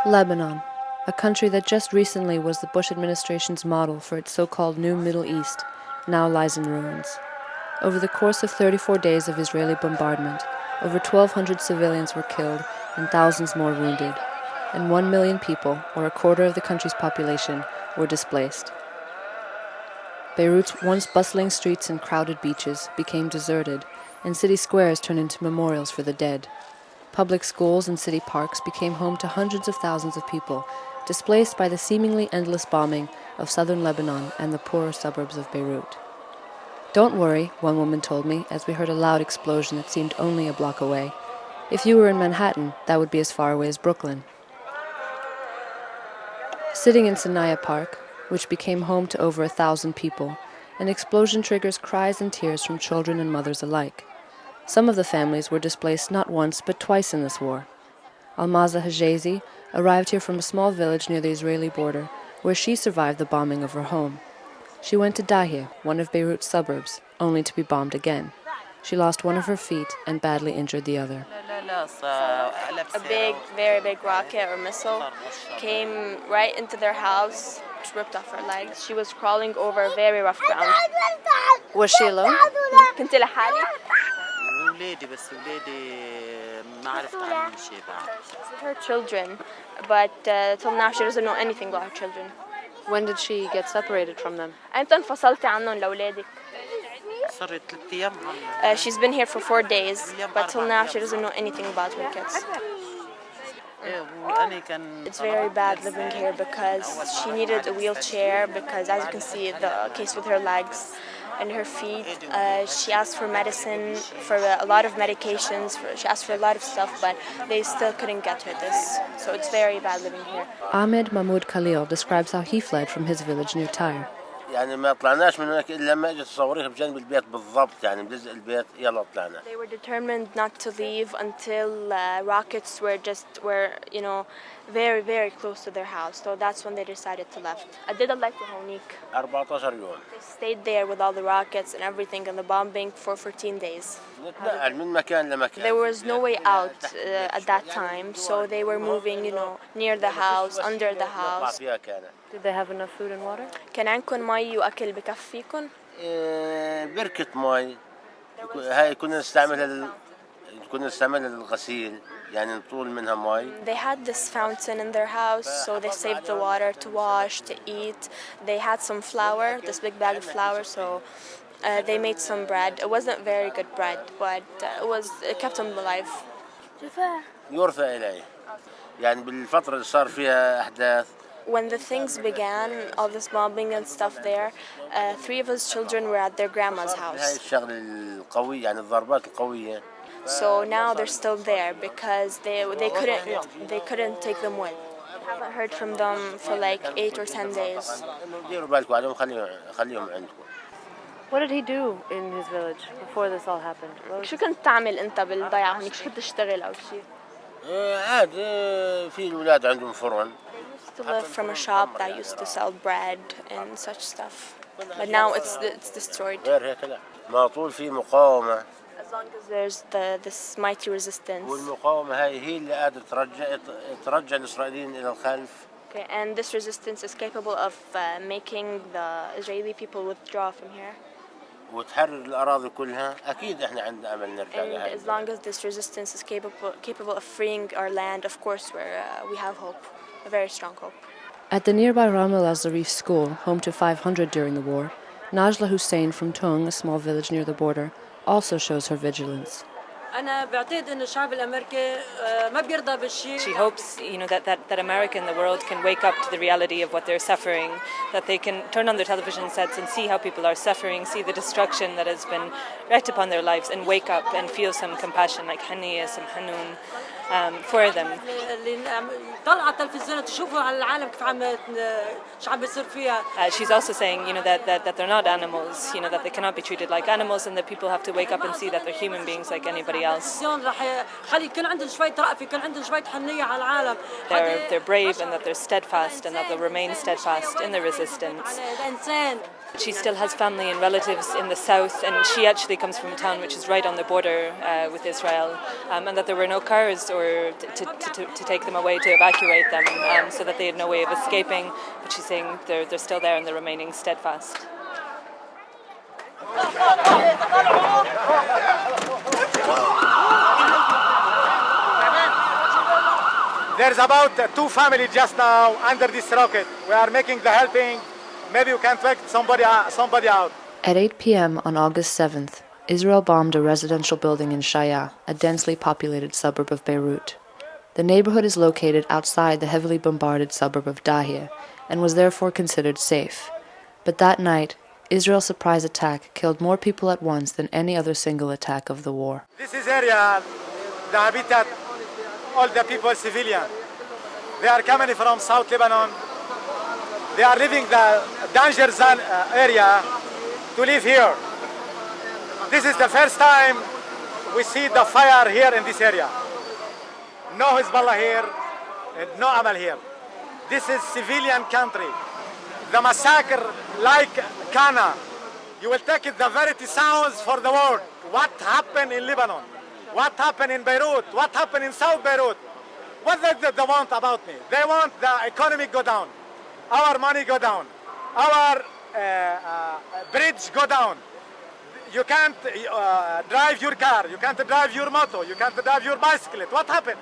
Lebanon, a country that just recently was the Bush administration's model for its so-called New Middle East, now lies in ruins. Over the course of 34 days of Israeli bombardment, over 1,200 civilians were killed and thousands more wounded, and 1 million people, or a quarter of the country's population, were displaced. Beirut's once bustling streets and crowded beaches became deserted, and city squares turned into memorials for the dead. Public schools and city parks became home to hundreds of thousands of people, displaced by the seemingly endless bombing of southern Lebanon and the poorer suburbs of Beirut. "Don't worry," one woman told me as we heard a loud explosion that seemed only a block away. "If you were in Manhattan, that would be as far away as Brooklyn." Sitting in Sanaya Park, which became home to over 1,000 people, an explosion triggers cries and tears from children and mothers alike. Some of the families were displaced not once but twice in this war. Almaza Hajazi arrived here from a small village near the Israeli border, where she survived the bombing of her home. She went to Dahia, one of Beirut's suburbs, only to be bombed again. She lost one of her feet and badly injured the other. A big, very big rocket or missile came right into their house, which ripped off her legs. She was crawling over very rough ground. Was she alone? كنت لحالي. Her children, but till now she doesn't know anything about her children. When did she get separated from them? أنت انفصلتي عنهم لأولادك. She's been here for 4 days, but till now she doesn't know anything about her kids. It's very bad living here because she needed a wheelchair because, as you can see, the case with her legs and her feet. She asked for medicine, for a lot of medications. She asked for a lot of stuff, but they still couldn't get her this. So it's very bad living here. Ahmed Mahmoud Khalil describes how he fled from his village near Tyre. يعني ما طلعناش من هناك إلا لما اجت الصواريخ بجانب البيت بالضبط يعني بجزء البيت يلا طلعنا. They were determined not to leave until rockets were very very close to their house. So that's when they decided to leave. قد الله يكون هونيك. 14 يوم. They stayed there with all the rockets and everything and the bombing for 14 days. نتنقل من مكان لمكان. There was no way out at that time, so they were moving, near the house, under the house. Did they have enough food and water? كان عندكم مي وأكل بكفيكم؟ بركة مي. هاي كنا نستعملها للغسيل. يعني نطول منها مي. They had this fountain in their house, so they saved the water to wash, to eat. They had some flour, this big bag of flour, so they made some bread. It wasn't very good bread, but it kept them alive. يرثى إليه. يعني بالفترة اللي صار فيها أحداث. When the things began, all this bombing and stuff there, 3 of his children were at their grandma's house. هاي الشغلة القوية يعني الضربات القوية. So now they're still there because they couldn't take them with. I haven't heard from them for like 8 or 10 days. ديروا بالكم عليهم خليهم عندكم. What did he do in his village before this all happened? شو كنت تعمل أنت بالضيعة هونيك؟ شو كنت تشتغل أو شيء؟ عاد في الولاد عندهم فرن. They used to live from a shop that used to sell bread and such stuff, but now it's destroyed. غير هيك لا. ما طول في مقاومة. As long as there's this mighty resistance. والمقاومة هي اللي قادرة ترجع الإسرائيليين إلى الخلف. Okay, and this resistance is capable of making the Israeli people withdraw from here. وتحرر الأراضي كلها أكيد إحنا عندنا أمل نرجع لها. And as long as this resistance is capable of freeing our land, of course we have hope, a very strong hope. At the nearby Ramal al-Zarif school, home to 500 during the war, Najla Hussein from Tung, a small village near the border, also shows her vigilance. She hopes, that America and the world can wake up to the reality of what they're suffering, that they can turn on their television sets and see how people are suffering, see the destruction that has been wreaked upon their lives, and wake up and feel some compassion, like Haniya, some Hanun, for them. She's also saying, that they're not animals, that they cannot be treated like animals, and that people have to wake up and see that they're human beings like anybody else. They're brave and that they're steadfast and that they'll remain steadfast in their resistance. She still has family and relatives in the south, and she actually comes from a town which is right on the border with Israel, and that there were no cars or to take them away, to evacuate them, so that they had no way of escaping. But she's saying they're still there and they're remaining steadfast. There's about 2 families just now under this rocket. We are making the helping. Maybe we can take somebody out. At 8 p.m. on August 7th, Israel bombed a residential building in Shaya, a densely populated suburb of Beirut. The neighborhood is located outside the heavily bombarded suburb of Dahia and was therefore considered safe. But that night, Israel's surprise attack killed more people at once than any other single attack of the war. This is area, the habitat, all the people civilian. They are coming from South Lebanon. They are leaving the danger zone area to live here. This is the first time we see the fire here in this area. No Hezbollah here, and no Amal here. This is civilian country. The massacre like Kana. You will take it the verity sounds for the world. What happened in Lebanon? What happened in Beirut? What happened in South Beirut? What do they want about me? They want the economy go down. Our money go down. Our bridge go down. You can't drive your car. You can't drive your motor. You can't drive your bicycle. What happened?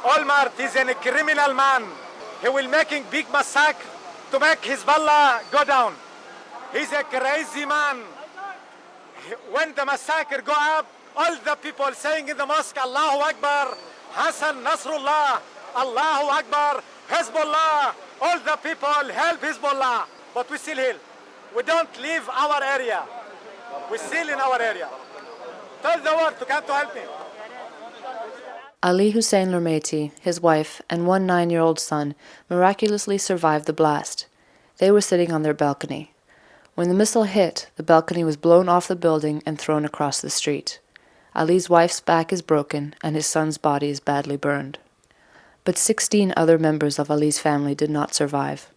Olmert is a criminal man. He will making big massacre to make Hezbollah go down. He's a crazy man. When the massacre go up, all the people saying in the mosque, Allahu Akbar, Hassan Nasrullah, Allahu Akbar, Hezbollah. All the people help Hezbollah, but we still heal. We don't leave our area. We're still in our area. Tell the world to come to help me. Ali Hussein Lurmeti, his wife, and one 9-year-old son miraculously survived the blast. They were sitting on their balcony. When the missile hit, the balcony was blown off the building and thrown across the street. Ali's wife's back is broken and his son's body is badly burned. But 16 other members of Ali's family did not survive.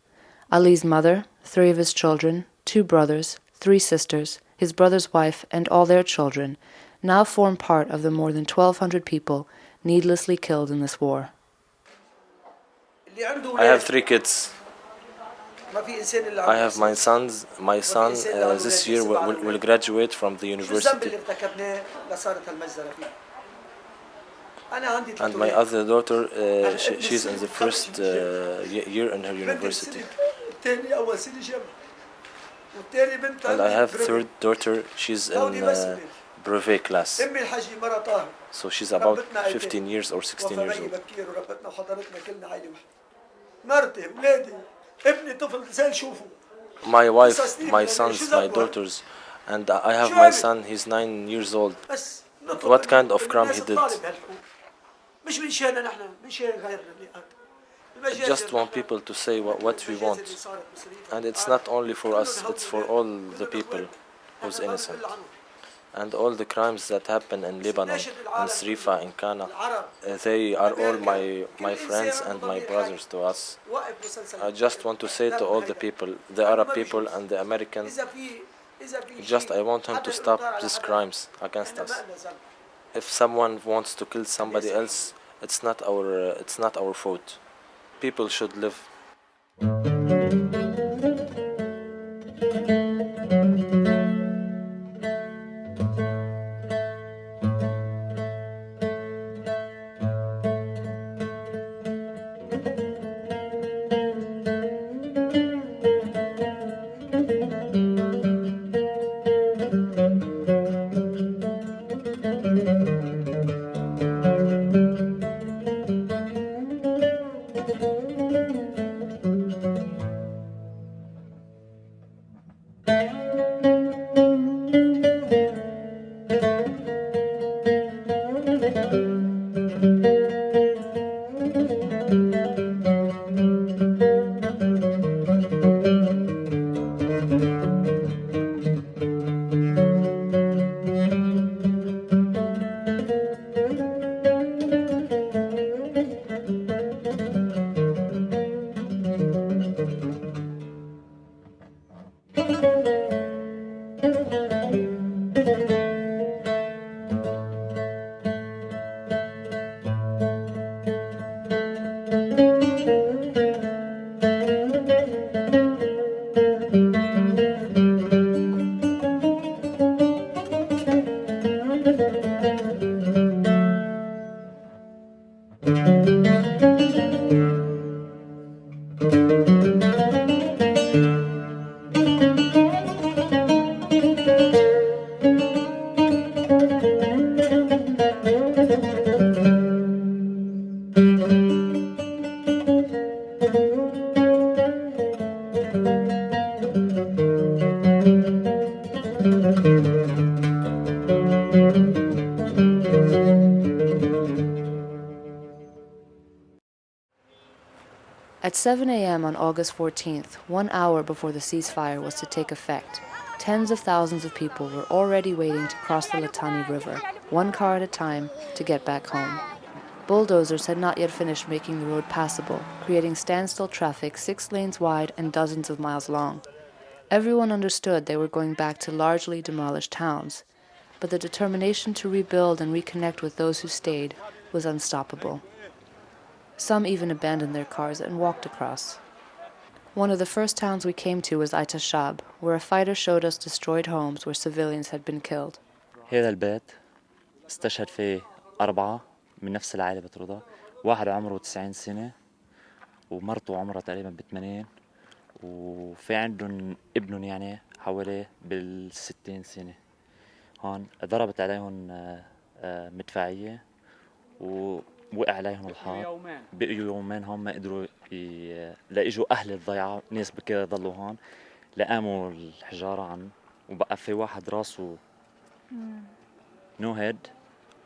Ali's mother, 3 of his children, 2 brothers, 3 sisters, his brother's wife, and all their children now form part of the more than 1,200 people needlessly killed in this war. I have 3 kids. I have my son this year will graduate from the university. And my other daughter, she's in the first year in her university. And I have third daughter, she's in brevet class. So she's about 15 years or 16 years old. My wife, my sons, my daughters, and I have my son, he's 9 years old. What kind of crime he did? I just want people to say what we want. And it's not only for us, it's for all the people who's innocent. And all the crimes that happen in Lebanon, in Srifa, in Kana, they are all my friends and my brothers to us. I just want to say to all the people, the Arab people and the Americans, I want them to stop these crimes against us. If someone wants to kill somebody else, it's not our fault. People should live. At 7 a.m. on August 14th, 1 hour before the ceasefire was to take effect, tens of thousands of people were already waiting to cross the Litani River, one car at a time, to get back home. Bulldozers had not yet finished making the road passable, creating standstill traffic 6 lanes wide and dozens of miles long. Everyone understood they were going back to largely demolished towns, but the determination to rebuild and reconnect with those who stayed was unstoppable. Some even abandoned their cars and walked across. One of the first towns we came to was Aitashab, where a fighter showed us destroyed homes where civilians had been killed. هذا البيت استشهد فيه 4 من نفس العائلة بترضى، واحد عمره 90 سنة ومرته عمرها تقريبا ب80 وفي عندهم ابنهم يعني حوالي بال60 سنة. هون ضربت عليهم مدفعية ووقع عليهم الحاط، بقيوا يومين هون ما قدروا لإجوا أهل الضيعة، ناس بكده ضلوا هون لقاموا الحجارة عن وبقى في واحد راسه نو هيد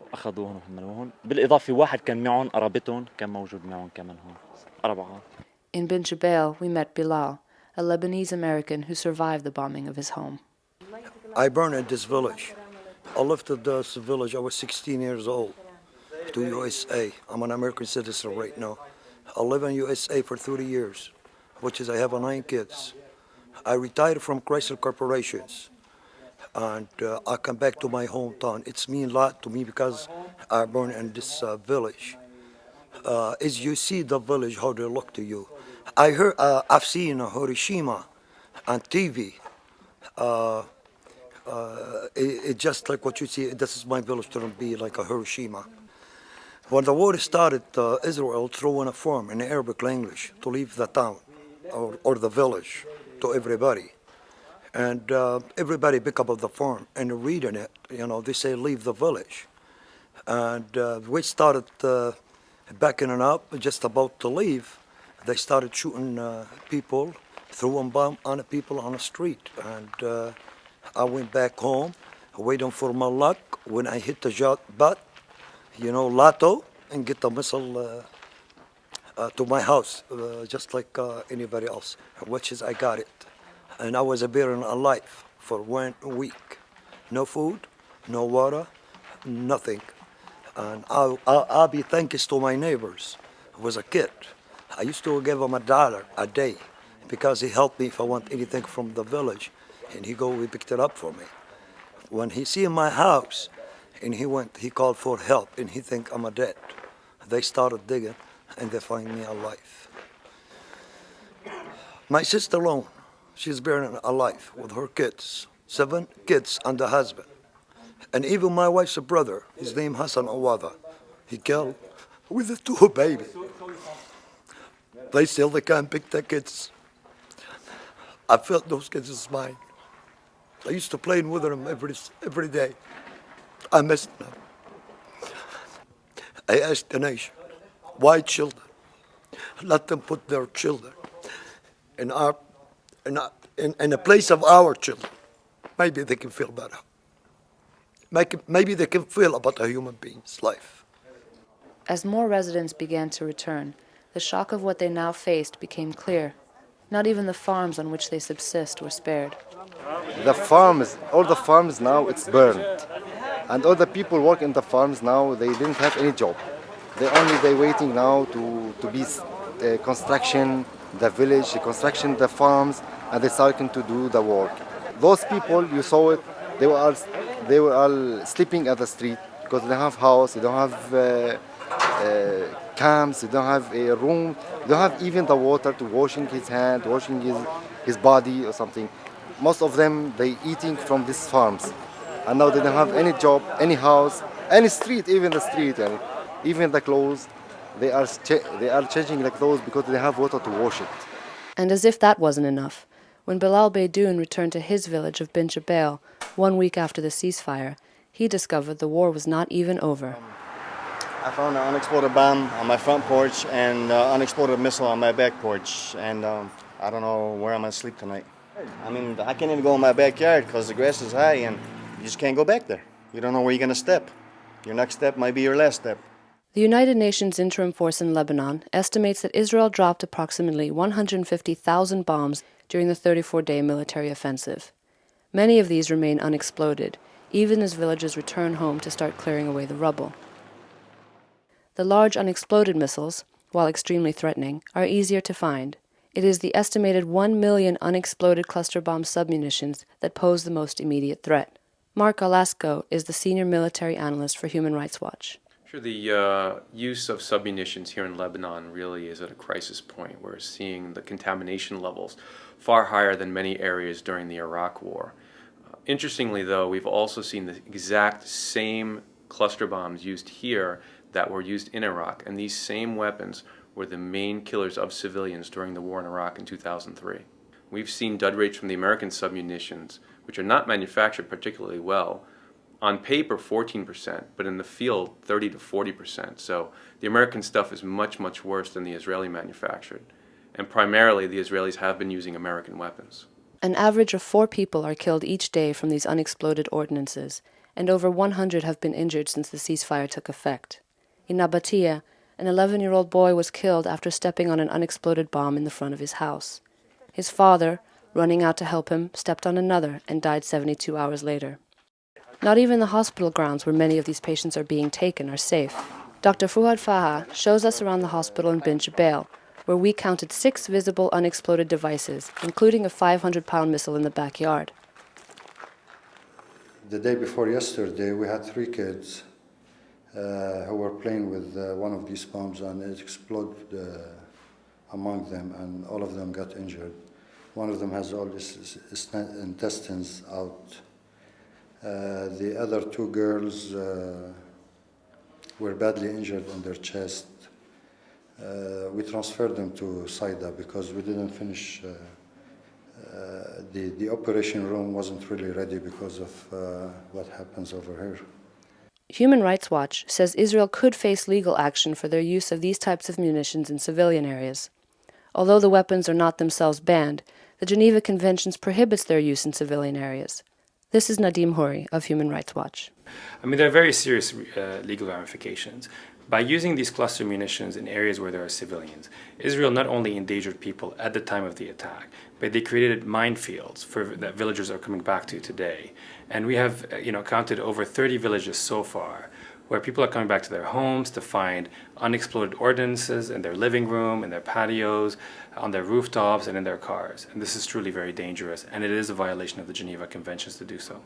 وأخذوهم وحملوهم، بالإضافة واحد كان معهم قرابتهم كان موجود معهم كمان هون 4. In Bin Jubail, we met Bilal, a Lebanese American who survived the bombing of his home. I burned at this village. I left this village, I was 16 years old, to USA. I'm an American citizen right now. I live in USA for 30 years, which is I have 9 kids. I retired from Chrysler Corporations, and I come back to my hometown. It's mean a lot to me because I born in this village. As you see the village, how they look to you. I've seen Hiroshima on TV. It's just like what you see. This is my village to be like a Hiroshima. When the war started, Israel threw in a form in Arabic language to leave the town or the village to everybody. And everybody pick up the form and reading it, they say leave the village. And we started backing it up, just about to leave. They started shooting people, throwing bombs on the people on the street. And I went back home, waiting for my luck. When I hit the butt, lotto, and get the missile to my house, just like anybody else, which is I got it. And I was buried alive for 1 week. No food, no water, nothing. And I'll be thanks to my neighbors. I was a kid. I used to give him $1 a day because he helped me if I want anything from the village. And he picked it up for me. When he see my house, and he called for help, and he think I'm dead. They started digging, and they find me alive. My sister alone, she's buried alive with her kids, 7 kids and a husband. And even my wife's brother, his name Hassan Awada, he killed with the 2 babies. They still can't pick the kids. I felt those kids is mine. I used to play with them every day. I missed them. I asked the nation, why children? Let them put their children in the place of our children. Maybe they can feel better. Maybe they can feel about a human being's life. As more residents began to return, the shock of what they now faced became clear. Not even the farms on which they subsist were spared. All the farms now, it's burned. And all the people work in the farms now, they didn't have any job. They waiting now to be construction, the village, construction, the farms, and they're starting to do the work. those people, you saw it, they were all sleeping at the street because they don't have house, they don't have camps, they don't have a room, they don't have even the water to washing his hand, washing his body or something. Most of them, they eating from these farms. And now they don't have any job, any house, any street, even the street, and even the clothes. They are changing the clothes because they have water to wash it. And as if that wasn't enough, when Bilal Beydoun returned to his village of Bin Jabal 1 week after the ceasefire, he discovered the war was not even over. I found an unexploded bomb on my front porch and an unexploded missile on my back porch, and I don't know where I'm going to sleep tonight. I mean, I can't even go in my backyard because the grass is high and you just can't go back there. You don't know where you're going to step. Your next step might be your last step. The United Nations Interim Force in Lebanon estimates that Israel dropped approximately 150,000 bombs during the 34-day military offensive. Many of these remain unexploded, even as villagers return home to start clearing away the rubble. The large unexploded missiles, while extremely threatening, are easier to find. It is the estimated 1 million unexploded cluster bomb submunitions that pose the most immediate threat. Mark Alasko is the senior military analyst for Human Rights Watch. Sure, the use of submunitions here in Lebanon really is at a crisis point. We're seeing the contamination levels far higher than many areas during the Iraq War. Interestingly, though, we've also seen the exact same cluster bombs used here that were used in Iraq, and these same weapons were the main killers of civilians during the war in Iraq in 2003. We've seen dud rates from the American submunitions, which are not manufactured particularly well, on paper 14%, but in the field 30 to 40%. So the American stuff is much, much worse than the Israeli manufactured. And primarily the Israelis have been using American weapons. An average of 4 people are killed each day from these unexploded ordnances, and over 100 have been injured since the ceasefire took effect. In Nabatea, an 11-year-old boy was killed after stepping on an unexploded bomb in the front of his house. His father, running out to help him, stepped on another and died 72 hours later. Not even the hospital grounds where many of these patients are being taken are safe. Dr. Fuad Faha shows us around the hospital in Bin Jabal, where we counted 6 visible unexploded devices, including a 500-pound missile in the backyard. The day before yesterday, we had 3 kids who were playing with one of these bombs, and it exploded among them, and all of them got injured. One of them has all his intestines out. The other 2 girls were badly injured on their chest. We transferred them to Saida because we didn't finish. The operation room wasn't really ready because of what happens over here. Human Rights Watch says Israel could face legal action for their use of these types of munitions in civilian areas. Although the weapons are not themselves banned, the Geneva Conventions prohibits their use in civilian areas. This is Nadim Houri of Human Rights Watch. I mean, there are very serious legal ramifications. By using these cluster munitions in areas where there are civilians, Israel not only endangered people at the time of the attack, but they created minefields that villagers are coming back to today. And we have, counted over 30 villages so far, where people are coming back to their homes to find unexploded ordnances in their living room, in their patios, on their rooftops, and in their cars. And this is truly very dangerous, and it is a violation of the Geneva Conventions to do so.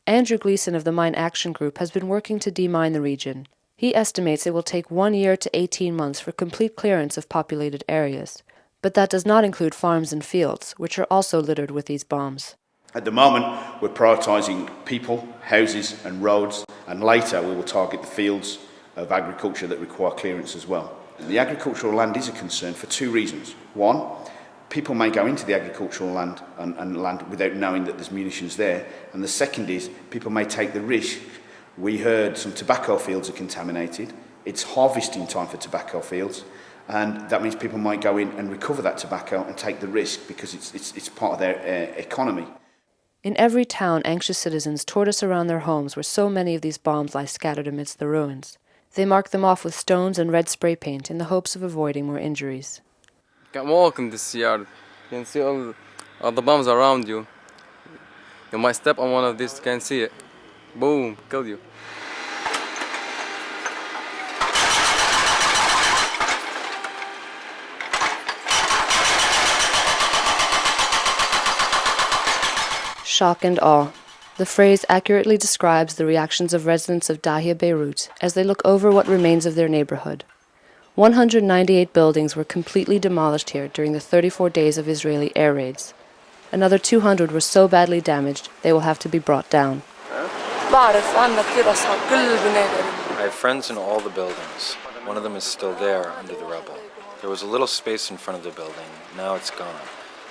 Andrew Gleason of the Mine Action Group has been working to demine the region. He estimates it will take 1 year to 18 months for complete clearance of populated areas. But that does not include farms and fields, which are also littered with these bombs. At the moment, we're prioritising people, houses and roads, and later we will target the fields of agriculture that require clearance as well. The agricultural land is a concern for 2 reasons. One, people may go into the agricultural land and land without knowing that there's munitions there. And the second is, people may take the risk. We heard some tobacco fields are contaminated. It's harvesting time for tobacco fields, and that means people might go in and recover that tobacco and take the risk because it's part of their economy. In every town, anxious citizens tortoise around their homes where so many of these bombs lie scattered amidst the ruins. They mark them off with stones and red spray paint in the hopes of avoiding more injuries. You can walk in this yard. You can see all the bombs around you. You might step on one of these, you can see it. Boom, kill you. shock and awe. The phrase accurately describes the reactions of residents of Dahia, Beirut, as they look over what remains of their neighborhood. 198 buildings were completely demolished here during the 34 days of Israeli air raids. Another 200 were so badly damaged they will have to be brought down. I have friends in all the buildings. One of them is still there under the rubble. There was a little space in front of the building. Now it's gone.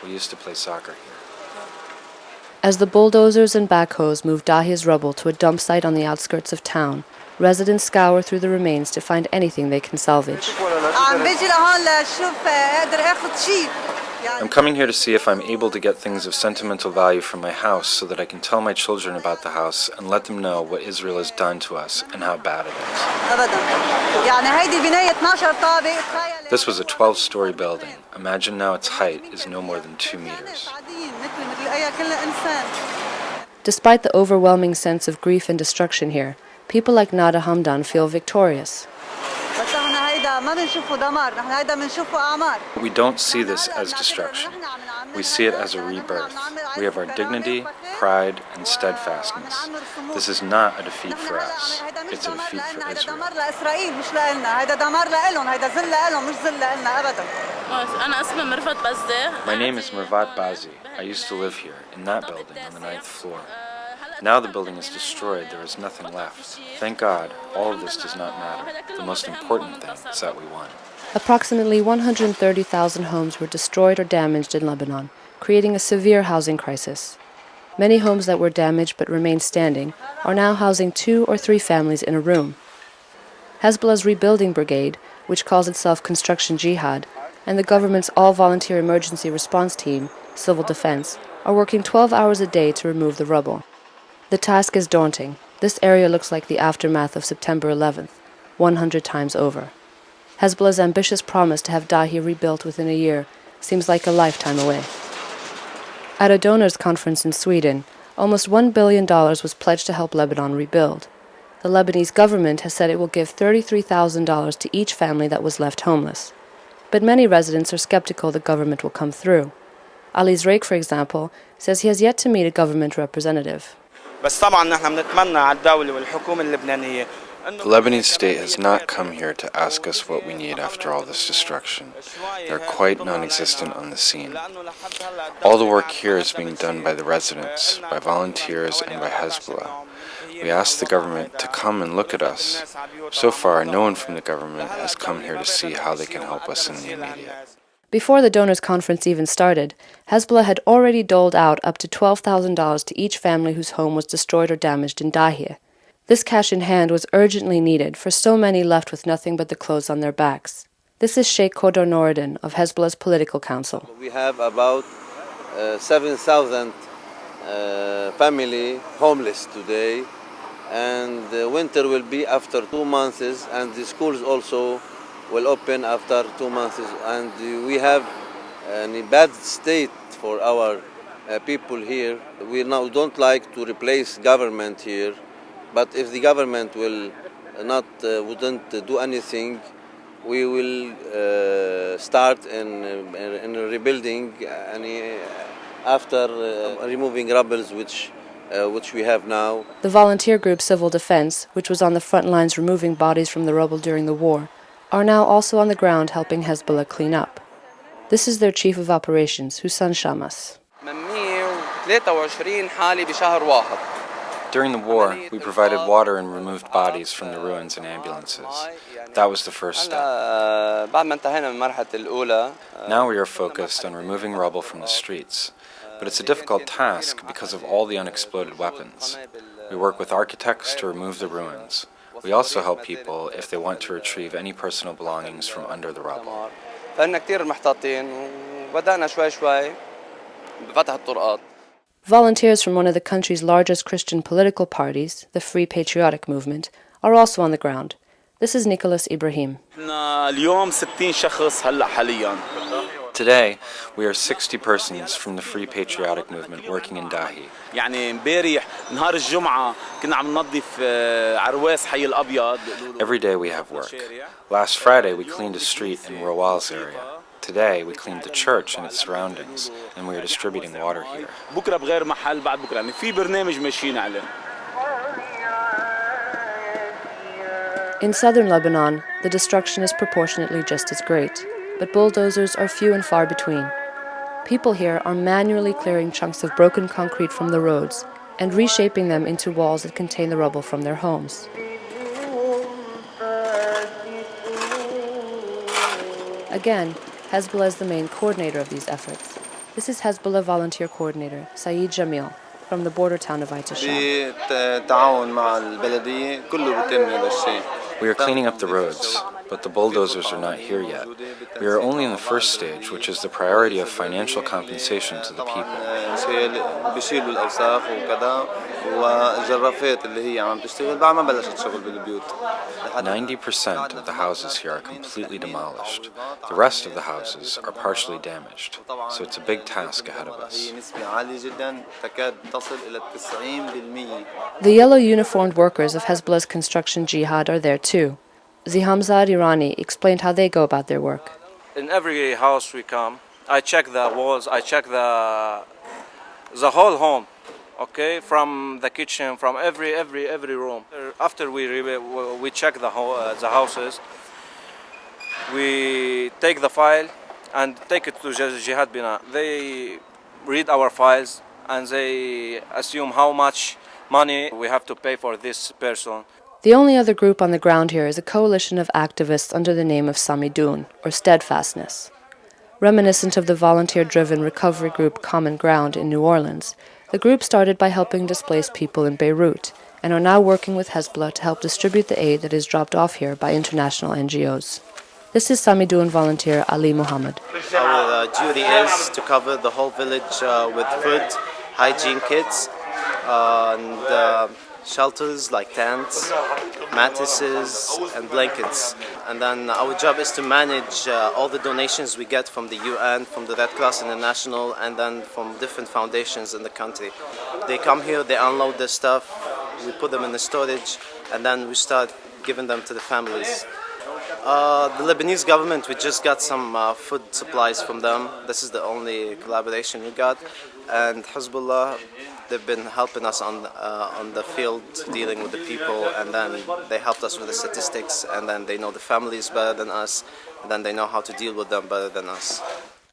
We used to play soccer here. As the bulldozers and backhoes move Dahia's rubble to a dump site on the outskirts of town, residents scour through the remains to find anything they can salvage. I'm coming here to see if I'm able to get things of sentimental value from my house so that I can tell my children about the house and let them know what Israel has done to us and how bad it is. This was a 12-story building. Imagine now its height is no more than 2 meters. Despite the overwhelming sense of grief and destruction here, people like Nada Hamdan feel victorious. We don't see this as destruction. We see it as a rebirth. We have our dignity, pride, and steadfastness. This is not a defeat for us. It's a defeat for Israel. My name is Mirvat Bazi. I used to live here, in that building, on the 9th floor. Now the building is destroyed, there is nothing left. Thank God, all of this does not matter. The most important thing is that we won. Approximately 130,000 homes were destroyed or damaged in Lebanon, creating a severe housing crisis. Many homes that were damaged but remained standing are now housing 2 or 3 families in a room. Hezbollah's rebuilding brigade, which calls itself Construction Jihad, and the government's all-volunteer emergency response team, Civil Defense, are working 12 hours a day to remove the rubble. The task is daunting. This area looks like the aftermath of September 11th, 100 times over. Hezbollah's ambitious promise to have Dahi rebuilt within a year seems like a lifetime away. At a donors' conference in Sweden, almost $1 billion was pledged to help Lebanon rebuild. The Lebanese government has said it will give $33,000 to each family that was left homeless. But many residents are skeptical the government will come through. Ali Zreik, for example, says he has yet to meet a government representative. The Lebanese state has not come here to ask us what we need after all this destruction. They're quite non-existent on the scene. All the work here is being done by the residents, by volunteers, and by Hezbollah. We asked the government to come and look at us. So far, no one from the government has come here to see how they can help us in the immediate. Before the donors' conference even started, Hezbollah had already doled out up to $12,000 to each family whose home was destroyed or damaged in Dahia. This cash in hand was urgently needed for so many left with nothing but the clothes on their backs. This is Sheikh Kodor Noureddin of Hezbollah's political council. We have about 7,000 family homeless today, and the winter will be after 2 months, and the schools also will open after 2 months, and we have a bad state for our people here. We now don't like to replace government here, but if the government will wouldn't do anything, we will start in rebuilding after removing rubbles which we have now. The volunteer group Civil Defense, which was on the front lines removing bodies from the rubble during the war, are now also on the ground helping Hezbollah clean up. This is their chief of operations, Hussein Shamas. During the war, we provided water and removed bodies from the ruins in ambulances. That was the first step. Now we are focused on removing rubble from the streets. But it's a difficult task because of all the unexploded weapons. We work with architects to remove the ruins. We also help people if they want to retrieve any personal belongings from under the rubble. Volunteers from one of the country's largest Christian political parties, the Free Patriotic Movement, are also on the ground. This is Nicholas Ibrahim. Today, we are 60 persons from the Free Patriotic Movement working in Dahi. Every day we have work. Last Friday we cleaned a street in Rawal's area. Today, we cleaned the church and its surroundings, and we are distributing water here. بكره بغير محل بعد بكره يعني في برنامج ماشيين عليه. In southern Lebanon, the destruction is proportionately just as great, but bulldozers are few and far between. People here are manually clearing chunks of broken concrete from the roads and reshaping them into walls that contain the rubble from their homes. Again, Hezbollah is the main coordinator of these efforts. This is Hezbollah volunteer coordinator Saeed Jamil from the border town of Aitashab. We are cleaning up the roads, but the bulldozers are not here yet. We are only in the first stage, which is the priority of financial compensation to the people. 90% of the houses here are completely demolished. The rest of the houses are partially damaged, so it's a big task ahead of us. The yellow uniformed workers of Hezbollah's construction jihad are there too. Zihamzad Irani explained how they go about their work. In every house we come, I check the walls, I check the whole home, okay, from the kitchen, from every room. After we check the houses, we take the file and take it to Jihad Bina. They read our files and they assume how much money we have to pay for this person. The only other group on the ground here is a coalition of activists under the name of Samidoun, or steadfastness. Reminiscent of the volunteer-driven recovery group Common Ground in New Orleans, the group started by helping displaced people in Beirut and are now working with Hezbollah to help distribute the aid that is dropped off here by international NGOs. This is Samidoun volunteer Ali Muhammad. Our duty is to cover the whole village with food, hygiene kits, and shelters like tents, mattresses, and blankets. And then our job is to manage all the donations we get from the UN, from the Red Cross International, and then from different foundations in the country. They come here, they unload their stuff, we put them in the storage, and then we start giving them to the families. The Lebanese government, we just got some food supplies from them. This is the only collaboration we got. And Hezbollah, they've been helping us on the field, dealing with the people, and then they helped us with the statistics, and then they know the families better than us, and then they know how to deal with them better than us.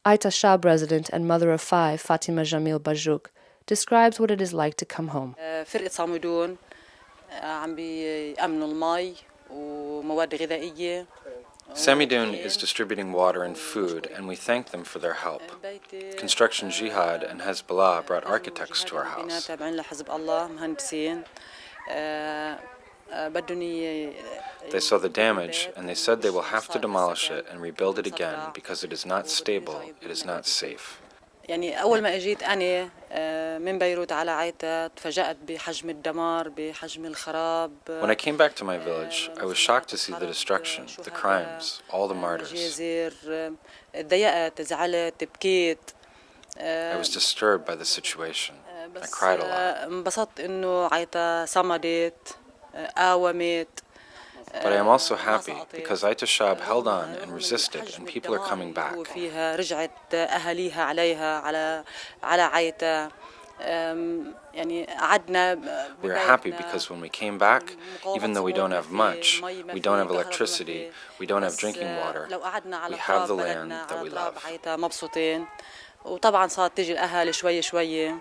Aitashab resident and mother of 5, Fatima Jamil Bajouk, describes what it is like to come home. فرقة صامدون عم بيأمنوا المي ومواد غذائية. Samidoun is distributing water and food, and we thank them for their help. Construction Jihad and Hezbollah brought architects to our house. They saw the damage, and they said they will have to demolish it and rebuild it again because it is not stable, it is not safe. يعني أول ما أجيت أنا من بيروت على عيتا تفاجأت بحجم الدمار بحجم الخراب. When I came back to my village, I was shocked to see the destruction, the crimes, all the martyrs. اتضايقت زعلت بكيت. I was disturbed by the situation. I cried a lot. انبسطت إنه عيتا صمدت قاومت. But I am also happy because Aitashab held on and resisted, and people are coming back. رجعت أهاليها عليها على عيتا. يعني قعدنا. We are happy because when we came back, even though we don't have much, we don't have electricity, we don't have drinking water, we have the land that we love. مبسوطين وطبعا صارت تجي الأهالي شوي شوي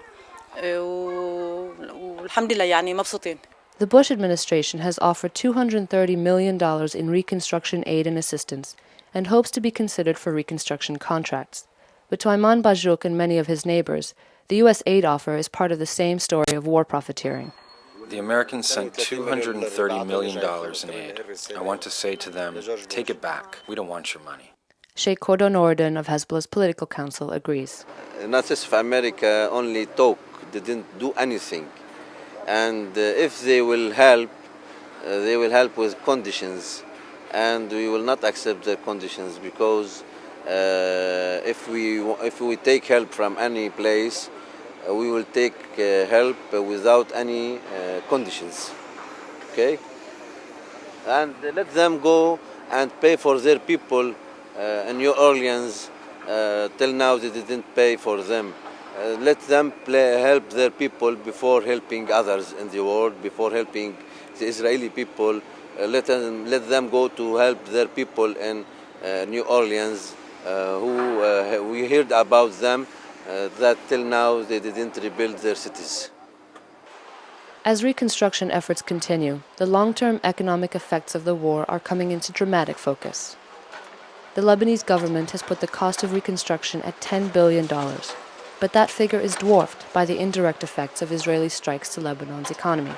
والحمد لله يعني مبسوطين. The Bush administration has offered $230 million in reconstruction aid and assistance and hopes to be considered for reconstruction contracts. But to Ayman Bajouk and many of his neighbors, the U.S. aid offer is part of the same story of war profiteering. The Americans sent $230 million in aid. I want to say to them, take it back. We don't want your money. Sheikh Cordon Orden of Hezbollah's political council agrees. Not just of America only talk, they didn't do anything. And if they will help with conditions, and we will not accept the conditions because if we take help from any place, we will take help without any conditions. Okay, and let them go and pay for their people in New Orleans Till now they didn't pay for them. Let them help their people before helping others in the world, before helping the Israeli people. Let them go to help their people in New Orleans, who we heard about them, that till now they didn't rebuild their cities. As reconstruction efforts continue, the long-term economic effects of the war are coming into dramatic focus. The Lebanese government has put the cost of reconstruction at $10 billion, but that figure is dwarfed by the indirect effects of Israeli strikes to Lebanon's economy.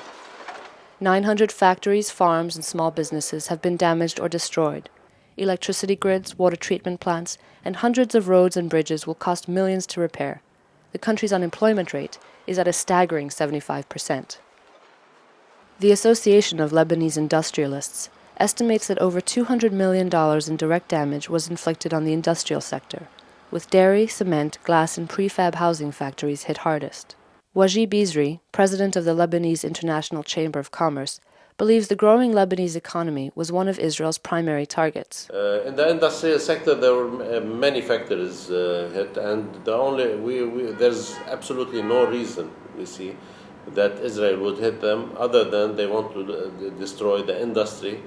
900 factories, farms, and small businesses have been damaged or destroyed. Electricity grids, water treatment plants, and hundreds of roads and bridges will cost millions to repair. The country's unemployment rate is at a staggering 75%. The Association of Lebanese Industrialists estimates that over $200 million in direct damage was inflicted on the industrial sector, with dairy, cement, glass, and prefab housing factories hit hardest. Wajib Izri, president of the Lebanese International Chamber of Commerce, believes the growing Lebanese economy was one of Israel's primary targets. In the industrial sector, there were many factors hit, and there's absolutely no reason, we see, that Israel would hit them other than they want to destroy the industry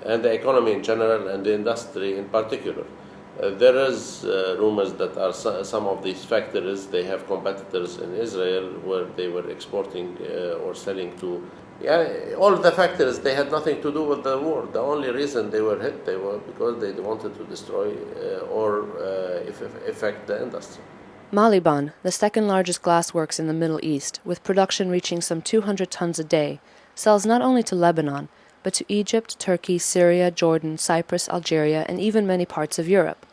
and the economy in general and the industry in particular. There is rumors that some of these factories, they have competitors in Israel where they were exporting or selling to. All the factories, they had nothing to do with the war. The only reason they were hit, they were because they wanted to destroy or affect the industry. Maliban, the second largest glassworks in the Middle East, with production reaching some 200 tons a day, sells not only to Lebanon, but to Egypt, Turkey, Syria, Jordan, Cyprus, Algeria, and even many parts of Europe.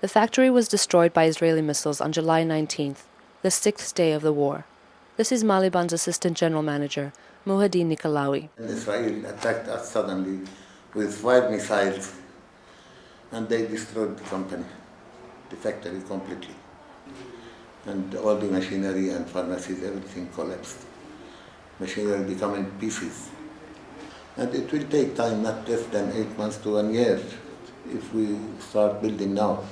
The factory was destroyed by Israeli missiles on July 19th, the sixth day of the war. This is Maliban's assistant general manager, Muhaddin Nikolawi. Israel attacked us suddenly with 5 missiles, and they destroyed the company, the factory completely. And all the machinery and pharmacies, everything collapsed. Machinery becoming pieces. And it will take time, not less than 8 months to 1 year, if we start building now.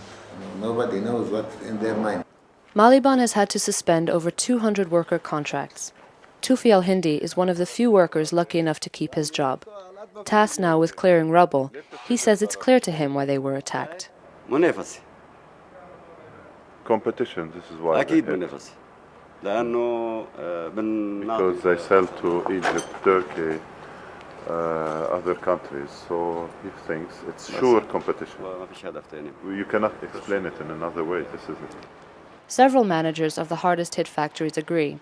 Nobody knows what's in their mind. Maliban has had to suspend over 200 worker contracts. Tufi al-Hindi is one of the few workers lucky enough to keep his job. Tasked now with clearing rubble, he says it's clear to him why they were attacked. Competition, this is why. Because they sell to Egypt, Turkey, other countries, so he thinks it's sure competition. You cannot explain it in another way, this is it. Several managers of the hardest hit factories agree.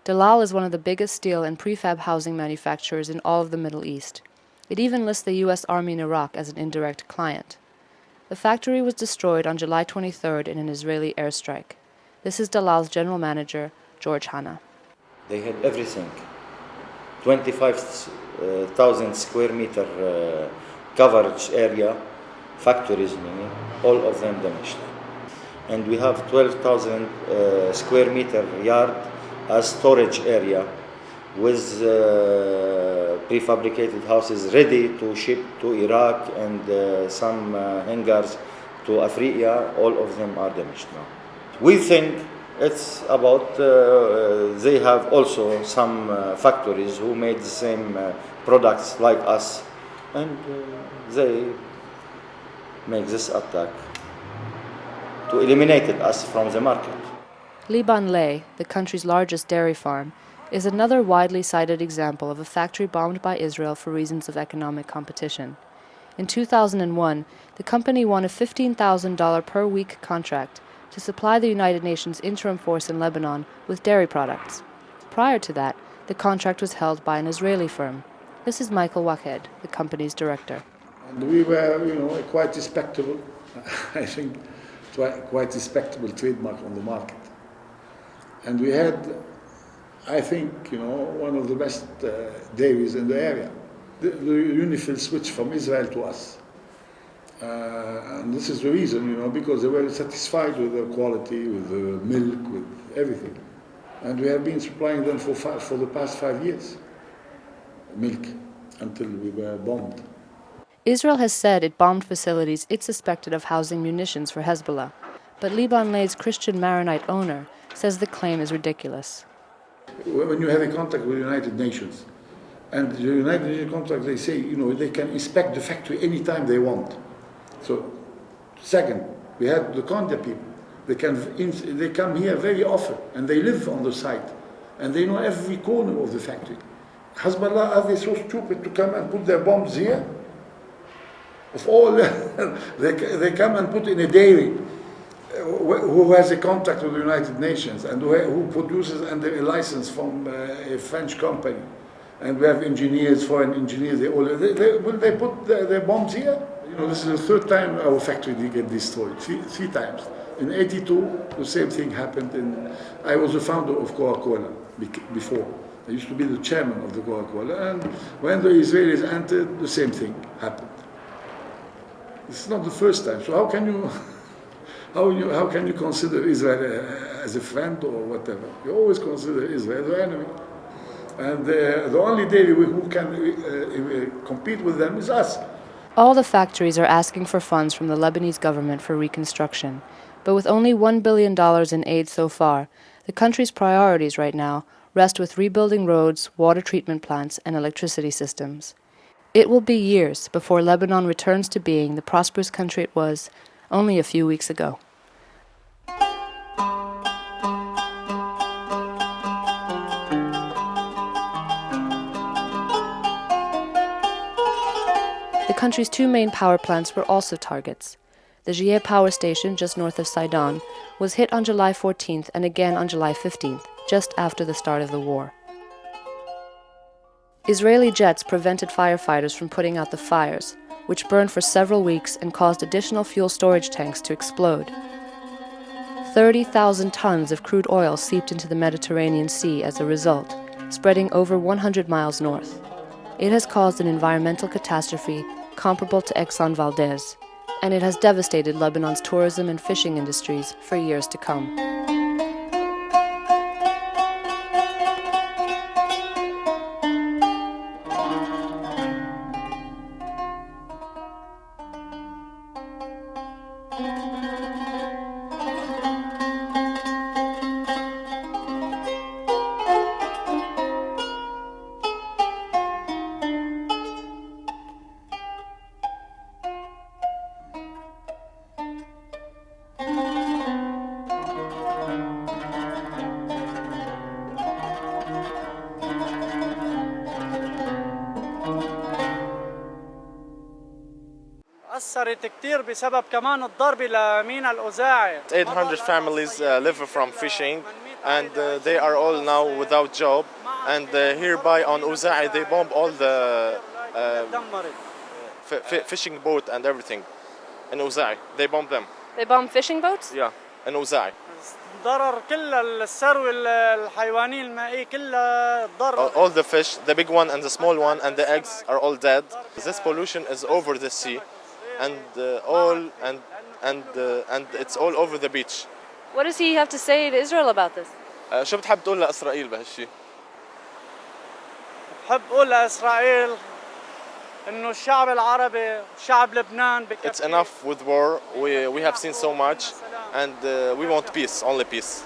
Dalal is one of the biggest steel and prefab housing manufacturers in all of the Middle East. It even lists the U.S. Army in Iraq as an indirect client. The factory was destroyed on July 23rd in an Israeli airstrike. This is Dalal's general manager, George Hanna. They had everything. 25,000 square meter coverage area, factories meaning, all of them damaged. And we have 12,000 square meter yard as storage area with prefabricated houses ready to ship to Iraq and some hangars to Africa. All of them are damaged now. We think it's about they have also some factories who made the same products like us, and they make this attack to eliminate us from the market. Liban Lay, the country's largest dairy farm, is another widely cited example of a factory bombed by Israel for reasons of economic competition. In 2001, the company won a $15,000 per week contract to supply the United Nations interim force in Lebanon with dairy products. Prior to that, the contract was held by an Israeli firm. This is Michael Waked, the company's director. And we were, quite respectable, I think, quite respectable trademark on the market. And we had, I think, one of the best dairies in the area. The Unifill switched from Israel to us. And this is the reason, because they were satisfied with the quality, with the milk, with everything. And we have been supplying them for the past 5 years, milk, until we were bombed. Israel has said it bombed facilities it suspected of housing munitions for Hezbollah. But Lebanese Christian Maronite owner says the claim is ridiculous. When you have a contract with the United Nations, and the United Nations contract, they say, they can inspect the factory anytime they want. So, second, we had the Conda people. They come here very often, and they live on the site, and they know every corner of the factory. Hezbollah, are they so stupid to come and put their bombs here? Of all, they come and put in a dairy who has a contract with the United Nations and who produces under a license from a French company. And we have engineers, foreign engineers, will they put their bombs here? This is the third time our factory did get destroyed, three times. In '82, the same thing happened. I was the founder of Coca-Cola before. I used to be the chairman of the Coca-Cola, and when the Israelis entered, the same thing happened. It's not the first time. So how can you consider Israel as a friend or whatever? You always consider Israel as an enemy. And the only daily who can compete with them is us. All the factories are asking for funds from the Lebanese government for reconstruction. But with only $1 billion in aid so far, the country's priorities right now rest with rebuilding roads, water treatment plants, and electricity systems. It will be years before Lebanon returns to being the prosperous country it was only a few weeks ago. The country's two main power plants were also targets. The Jiyeh power station, just north of Samidoun, was hit on July 14th and again on July 15th, just after the start of the war. Israeli jets prevented firefighters from putting out the fires, which burned for several weeks and caused additional fuel storage tanks to explode. 30,000 tons of crude oil seeped into the Mediterranean Sea as a result, spreading over 100 miles north. It has caused an environmental catastrophe comparable to Exxon Valdez, and it has devastated Lebanon's tourism and fishing industries for years to come. أثرت كتير بسبب كمان الضرب لميناء الأوزاعي. 800 families live from fishing, and they are all now without job. And hereby on Uza'i they bomb all the fishing boat and everything. In Uza'i they bomb them. They bomb fishing boats? Yeah, in Uza'i. ضرر كل الثروة الحيوانية المائية كلها ضرر. All the fish, the big one and the small one and the eggs are all dead. This pollution is over the sea, and it's all over the beach. What does he have to say to Israel about this? شو بتحب تقول لإسرائيل بهالشيء؟ بحب أقول لإسرائيل إنه الشعب العربي شعب لبنان. It's enough with war. We have seen so much, and we want peace, only peace.